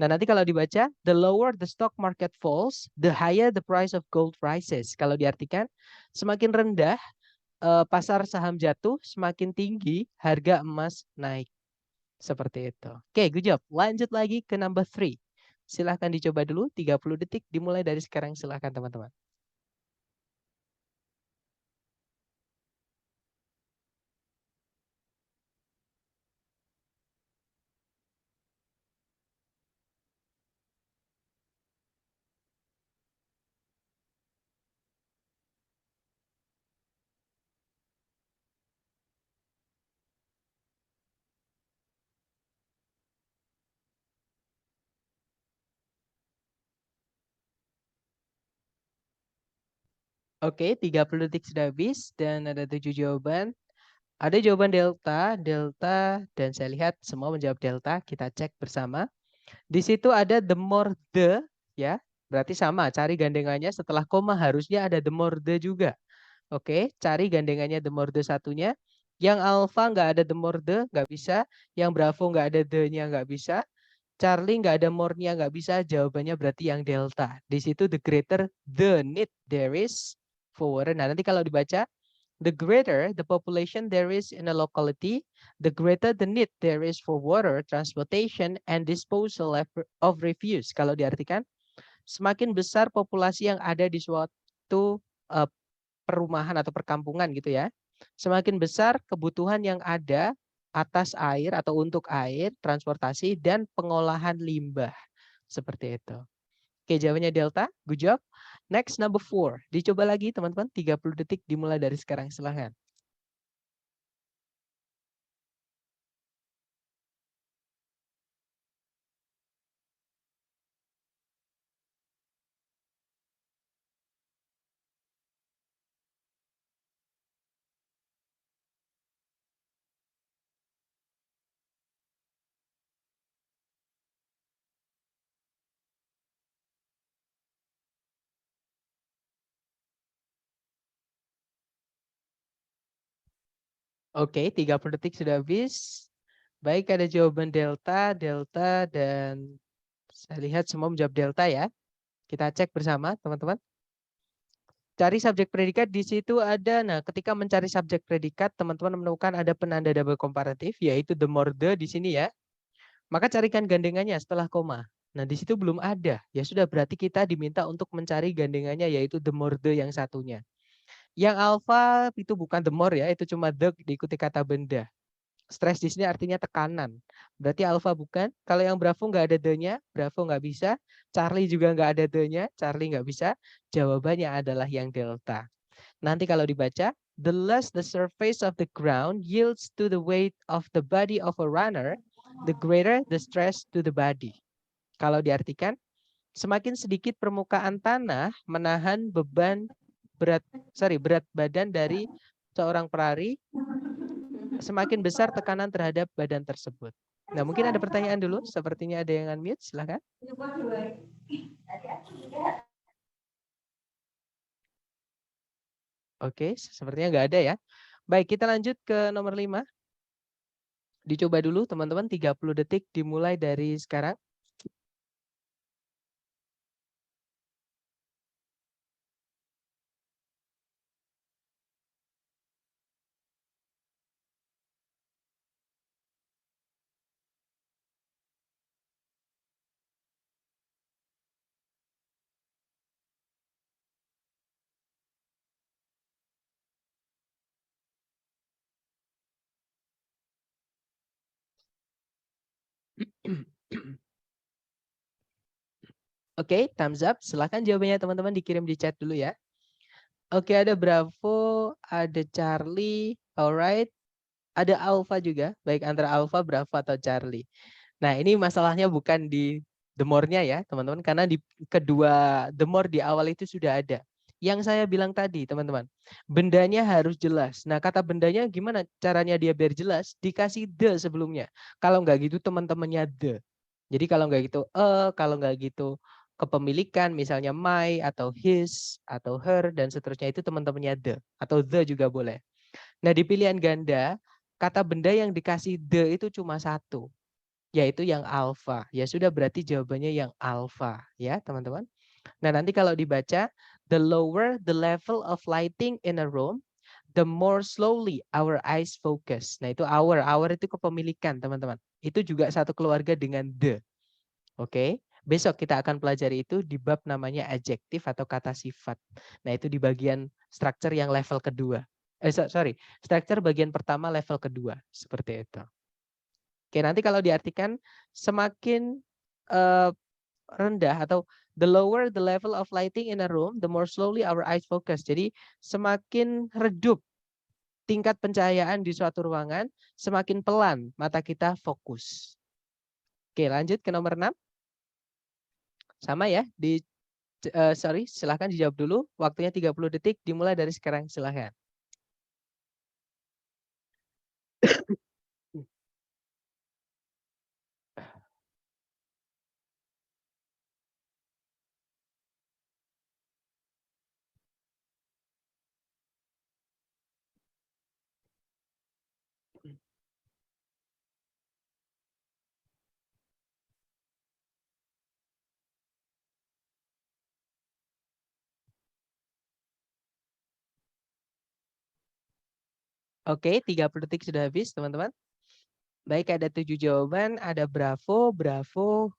Nah, nanti kalau dibaca, the lower the stock market falls, the higher the price of gold rises. Kalau diartikan, semakin rendah pasar saham jatuh, semakin tinggi harga emas naik. Seperti itu. Oke, good job. Lanjut lagi ke number 3. Silahkan dicoba dulu, 30 detik dimulai dari sekarang, silahkan teman-teman. Oke, 30 detik sudah habis dan ada 7 jawaban. Ada jawaban delta, delta, dan saya lihat semua menjawab delta. Kita cek bersama. Di situ ada the more the, ya. Berarti sama, cari gandengannya setelah koma harusnya ada the more the juga. Oke, cari gandengannya the more the satunya. Yang alpha nggak ada the more the, nggak bisa. Yang bravo nggak ada the-nya, nggak bisa. Charlie nggak ada more-nya, nggak bisa. Jawabannya berarti yang delta. Di situ the greater the need there is for water. Nah, nanti kalau dibaca, the greater the population there is in a locality, the greater the need there is for water, transportation, and disposal of refuse. Kalau diartikan, semakin besar populasi yang ada di suatu perumahan atau perkampungan gitu ya, semakin besar kebutuhan yang ada atas air atau untuk air, transportasi, dan pengolahan limbah. Seperti itu. Oke, jawabannya delta. Good job. Next, number 4. Dicoba lagi teman-teman, 30 detik dimulai dari sekarang. Silahkan. Oke, 30 detik sudah habis. Baik, ada jawaban delta, delta, dan saya lihat semua menjawab delta ya. Kita cek bersama, teman-teman. Cari subjek predikat di situ ada. Nah, ketika mencari subjek predikat, teman-teman menemukan ada penanda double komparatif, yaitu the more the di sini ya. Maka carikan gandengannya setelah koma. Nah, di situ belum ada. Ya sudah, berarti kita diminta untuk mencari gandengannya, yaitu the more the yang satunya. Yang alpha itu bukan the more ya, itu cuma the diikuti kata benda. Stress di sini artinya tekanan. Berarti alpha bukan. Kalau yang bravo nggak ada the-nya, bravo nggak bisa. Charlie juga nggak ada the-nya, Charlie nggak bisa. Jawabannya adalah yang delta. Nanti kalau dibaca, the less the surface of the ground yields to the weight of the body of a runner, the greater the stress to the body. Kalau diartikan, semakin sedikit permukaan tanah menahan berat badan dari seorang pelari, semakin besar tekanan terhadap badan tersebut. Nah, mungkin ada pertanyaan dulu. Sepertinya ada yang unmute, silahkan. Oke, sepertinya nggak ada ya. Baik, kita lanjut ke nomor 5. Dicoba dulu teman-teman, 30 detik dimulai dari sekarang. Oke, thumbs up. Silahkan jawabannya teman-teman dikirim di chat dulu ya. Oke, ada Bravo, ada Charlie, alright. Ada Alpha juga, baik antara Alpha, Bravo, atau Charlie. Nah, ini masalahnya bukan di the more-nya ya, teman-teman. Karena di kedua the more di awal itu sudah ada. Yang saya bilang tadi, teman-teman. Bendanya harus jelas. Nah, kata bendanya gimana caranya dia biar jelas? Dikasih the sebelumnya. Kalau nggak gitu, teman-temannya the. Jadi kalau nggak gitu, kalau nggak gitu, kepemilikan, misalnya my, atau his, atau her, dan seterusnya itu teman-temannya the. Atau the juga boleh. Nah, di pilihan ganda, kata benda yang dikasih the itu cuma satu, yaitu yang alfa. Ya sudah, berarti jawabannya yang alfa, ya teman-teman. Nah, nanti kalau dibaca, the lower the level of lighting in a room, the more slowly our eyes focus. Nah, itu our itu kepemilikan, teman-teman. Itu juga satu keluarga dengan the. Oke, besok kita akan pelajari itu di bab namanya adjektif atau kata sifat. Nah, itu di bagian structure yang level kedua. Structure bagian pertama level kedua, seperti itu. Oke, nanti kalau diartikan semakin rendah atau the lower the level of lighting in a room, the more slowly our eyes focus. Jadi semakin redup tingkat pencahayaan di suatu ruangan, semakin pelan mata kita fokus. Oke, lanjut ke nomor 6. Sama ya, silahkan dijawab dulu. Waktunya 30 detik, dimulai dari sekarang, silahkan. Oke, 30 detik sudah habis, teman-teman. Baik, ada 7 jawaban, ada bravo, bravo,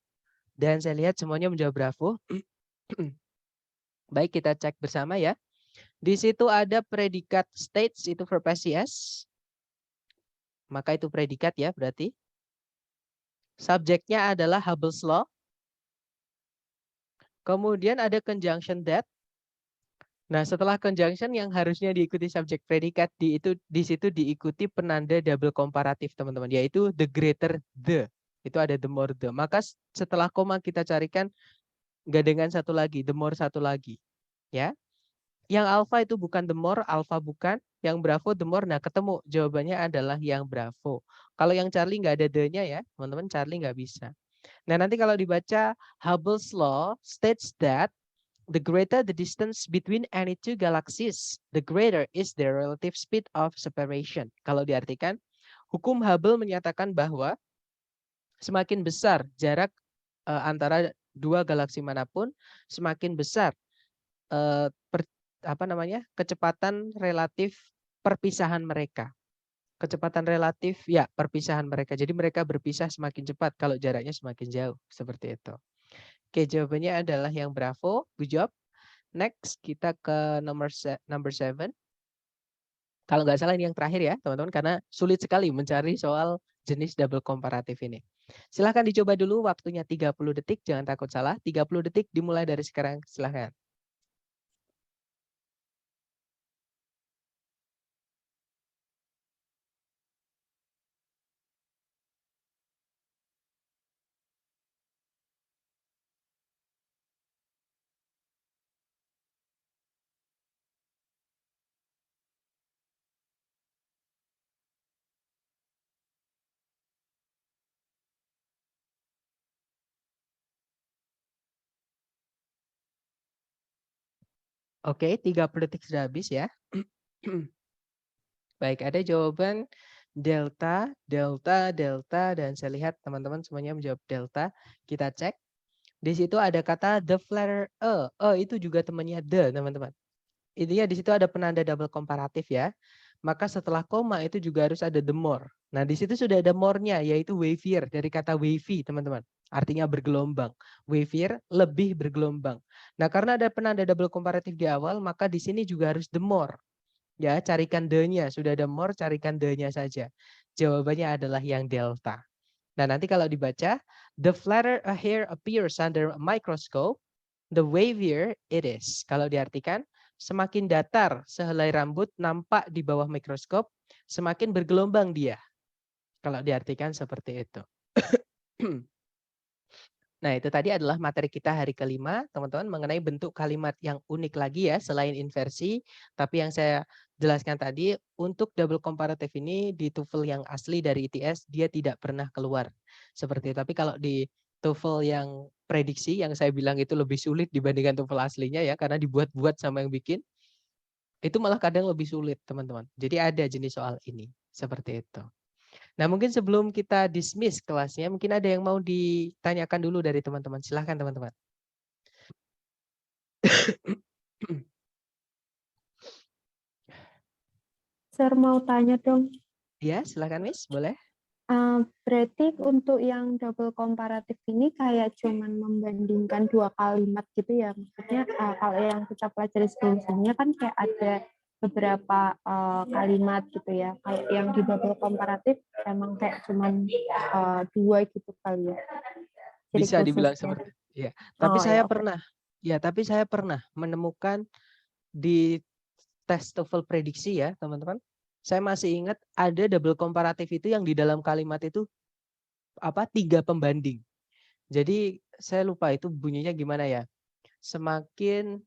dan saya lihat semuanya menjawab bravo. Baik, kita cek bersama ya. Di situ ada predikat states, itu verb SCS. Maka itu predikat ya, berarti. Subjeknya adalah Hubble's Law. Kemudian ada conjunction that. Nah, setelah conjunction yang harusnya diikuti subjek predikat, di situ diikuti penanda double komparatif, teman-teman, yaitu the greater the. Itu ada the more the. Maka setelah koma kita carikan gandengan satu lagi, the more satu lagi. Ya. Yang alpha itu bukan the more, alpha bukan. Yang bravo the more. Nah, ketemu jawabannya adalah yang bravo. Kalau yang Charlie nggak ada the-nya ya, teman-teman, Charlie nggak bisa. Nah, nanti kalau dibaca Hubble's Law states that the greater the distance between any two galaxies, the greater is their relative speed of separation. Kalau diartikan, hukum Hubble menyatakan bahwa semakin besar jarak antara dua galaksi manapun, semakin besar kecepatan relatif perpisahan mereka. Kecepatan relatif ya perpisahan mereka. Jadi mereka berpisah semakin cepat kalau jaraknya semakin jauh, seperti itu. Oke, jawabannya adalah yang bravo. Good job. Next, kita ke number 7. Kalau nggak salah ini yang terakhir ya, teman-teman, karena sulit sekali mencari soal jenis double komparatif ini. Silahkan dicoba dulu, waktunya 30 detik, jangan takut salah. 30 detik dimulai dari sekarang, silahkan. Oke, 30 detik sudah habis ya. Baik, ada jawaban delta, delta, delta, dan saya lihat teman-teman semuanya menjawab delta. Kita cek. Di situ ada kata the letter e. E itu juga temannya the, teman-teman. Intinya di situ ada penanda double komparatif ya. Maka setelah koma itu juga harus ada the more. Nah, di situ sudah ada more-nya, yaitu wavier, dari kata wavy, teman-teman. Artinya bergelombang. Wavier, lebih bergelombang. Nah, karena ada penanda double komparatif di awal, maka di sini juga harus the more. Ya, carikan the-nya. Sudah ada more, carikan the-nya saja. Jawabannya adalah yang delta. Nah, nanti kalau dibaca, the flatter a hair appears under a microscope, the wavier it is. Kalau diartikan, semakin datar sehelai rambut nampak di bawah mikroskop, semakin bergelombang dia. Kalau diartikan seperti itu. Nah, itu tadi adalah materi kita hari kelima, teman-teman, mengenai bentuk kalimat yang unik lagi ya, selain inversi. Tapi yang saya jelaskan tadi, untuk double comparative ini di TOEFL yang asli dari ITS, dia tidak pernah keluar. Seperti itu. Tapi kalau di TOEFL yang prediksi, yang saya bilang itu lebih sulit dibandingkan TOEFL aslinya ya, karena dibuat-buat sama yang bikin. Itu malah kadang lebih sulit, teman-teman. Jadi ada jenis soal ini, seperti itu. Nah, mungkin sebelum kita dismiss kelasnya, mungkin ada yang mau ditanyakan dulu dari teman-teman. Silahkan, teman-teman. Sir mau tanya dong. Ya, silahkan, Miss. Boleh? Berarti untuk yang double komparatif ini kayak cuman membandingkan dua kalimat gitu ya? Maksudnya kalau yang kita pelajari sebelumnya kan kayak ada beberapa kalimat gitu ya. Kalau yang di double komparatif emang kayak cuman dua gitu kali ya. Jadi Bisa dibilang khususnya. seperti ya. Tapi Oh, saya ya, oke. pernah, ya, tapi saya pernah menemukan di tes TOEFL prediksi ya, teman-teman. Saya masih ingat ada double komparatif itu yang di dalam kalimat itu 3 pembanding. Jadi saya lupa itu bunyinya gimana ya. Semakin,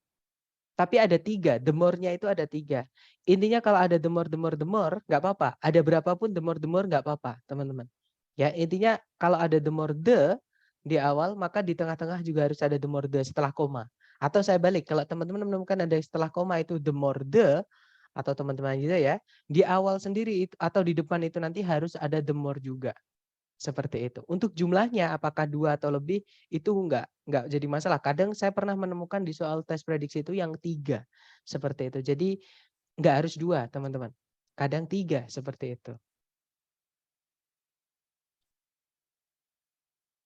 tapi ada 3, the more-nya itu ada 3. Intinya kalau ada the more, nggak apa-apa. Ada berapapun the more, nggak apa-apa, teman-teman. Ya, intinya kalau ada the more the di awal, maka di tengah-tengah juga harus ada the more the setelah koma. Atau saya balik, kalau teman-teman menemukan ada setelah koma itu the more the, atau teman-teman juga ya, di awal sendiri itu, atau di depan itu nanti harus ada the more juga. Seperti itu. Untuk jumlahnya apakah 2 atau lebih itu enggak jadi masalah. Kadang saya pernah menemukan di soal tes prediksi itu yang 3 seperti itu. Jadi enggak harus 2, teman-teman. Kadang 3 seperti itu.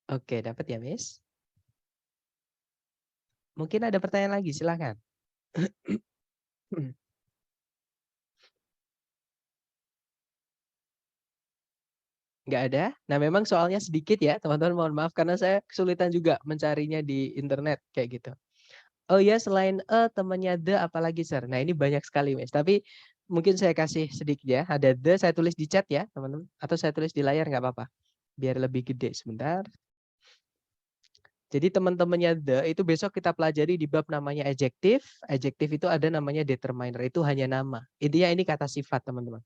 Oke, dapat ya, Miss? Mungkin ada pertanyaan lagi, silakan. Nggak ada? Nah, memang soalnya sedikit ya, teman-teman. Mohon maaf karena saya kesulitan juga mencarinya di internet kayak gitu. Oh ya, selain temannya the apalagi, Sir? Nah, ini banyak sekali, Miss. Tapi mungkin saya kasih sedikit ya. Ada the, saya tulis di chat ya, teman-teman. Atau saya tulis di layar nggak apa-apa. Biar lebih gede sebentar. Jadi teman-temannya the itu besok kita pelajari di bab namanya adjective. Adjective itu ada namanya determiner, itu hanya nama. Intinya ini kata sifat, teman-teman.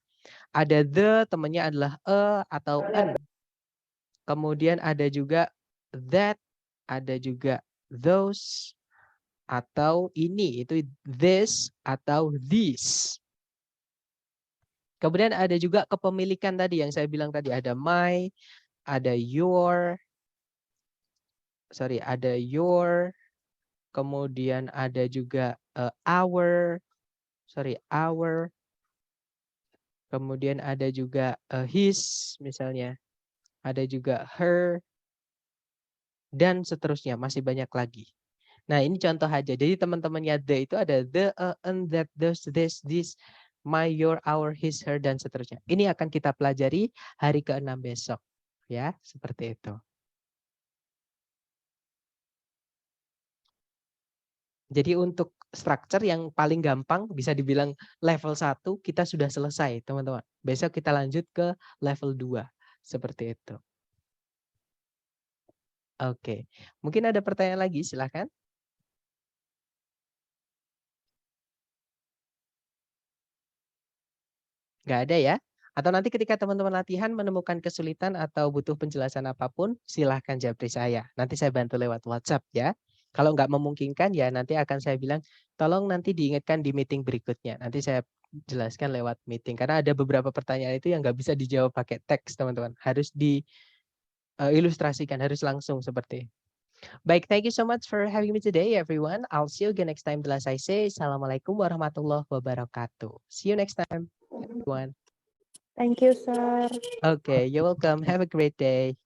Ada the, temannya adalah atau an. Kemudian ada juga that, ada juga those, atau ini, itu this atau these. Kemudian ada juga kepemilikan tadi yang saya bilang tadi, ada my, ada your, ada your, kemudian ada juga our, kemudian ada juga his misalnya, ada juga her, dan seterusnya, masih banyak lagi. Nah, ini contoh aja. Jadi teman-temannya the itu ada the, an, that, those, this, my, your, our, his, her, dan seterusnya. Ini akan kita pelajari hari ke-6 besok. Ya, seperti itu. Jadi untuk structure yang paling gampang bisa dibilang level 1 kita sudah selesai, teman-teman. Besok kita lanjut ke level 2. Seperti itu. Oke. Mungkin ada pertanyaan lagi, silakan. Nggak ada ya? Atau nanti ketika teman-teman latihan menemukan kesulitan atau butuh penjelasan apapun, silahkan japri saya. Nanti saya bantu lewat WhatsApp ya. Kalau nggak memungkinkan ya nanti akan saya bilang, tolong nanti diingatkan di meeting berikutnya. Nanti saya jelaskan lewat meeting. Karena ada beberapa pertanyaan itu yang nggak bisa dijawab pakai teks, teman-teman. Harus diilustrasikan, harus langsung seperti. Baik, thank you so much for having me today, everyone. I'll see you again next time. Bila saya say, Assalamualaikum warahmatullahi wabarakatuh. See you next time, everyone. Thank you, Sir. Okay, you're welcome. Have a great day.